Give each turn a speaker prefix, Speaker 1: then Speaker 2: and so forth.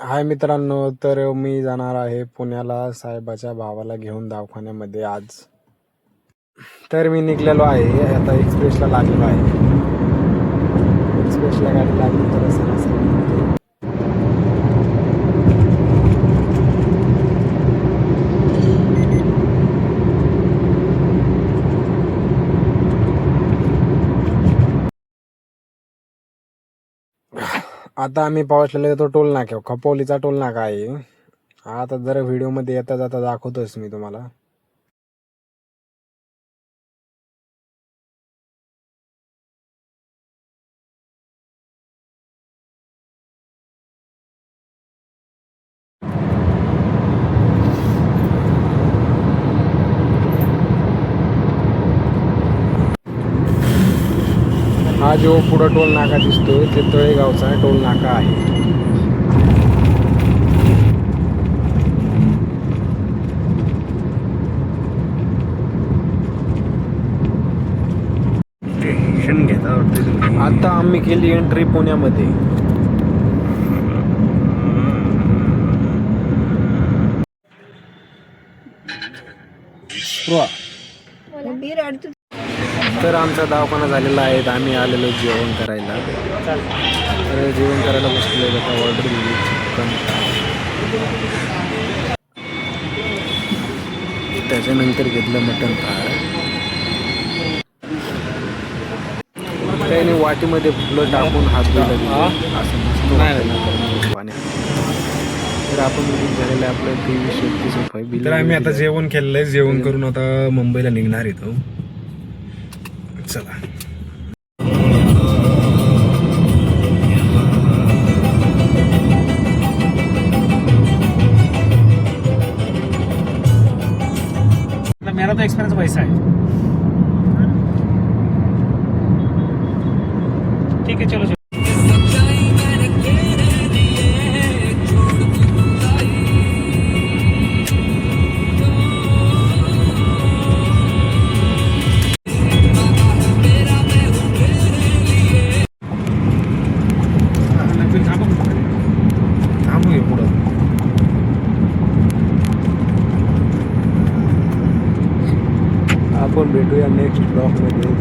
Speaker 1: हाय मित्रांनो, तर मी जाणार आहे पुण्याला साहेबाच्या भावाला घेऊन दवाखान्यामध्ये आज. तर मी निघलेलो आहे, आता एक्सप्रेसला लागलेलो आहे. एक्सप्रेसला गाडी लागली तर सरासरी आता आम्ही पोहोचलेलो तो टोल नाका, खपोलीचा टोल नाका आहे. आता जरा व्हिडिओमध्ये येता जाता दाखवतोच मी तुम्हाला. हा जो पुढं टोल नाका दिसतोय ते तळेगावचा टोल नाका आहे.
Speaker 2: टेन्शन घेता वाटते तुम्ही.
Speaker 1: आता आम्ही केली एंट्री पुण्यामध्ये. तर आमचा दवाखाना झालेला आहे. आम्ही आलेलो जेवण करायला. तर जेवण करायला बसलेलो. आता ऑर्डर दिली चिकन, त्याच्यानंतर घेतलं मटण थाळ. त्याने वाटीमध्ये फुलं टाकून हात धुतला असं मस्त पाण्यात. तर आपण झालेलं आपलं 2336 रुपये बिल.
Speaker 2: तर आम्ही आता जेवण केलेलं आहे. जेवण करून आता मुंबईला निघणार येतो. चला. मेरा तो एक्सपीरियंस वैसा है. ठीक है, चलो.
Speaker 1: आपण भेटूया नेक्स्ट ब्लॉगमध्ये.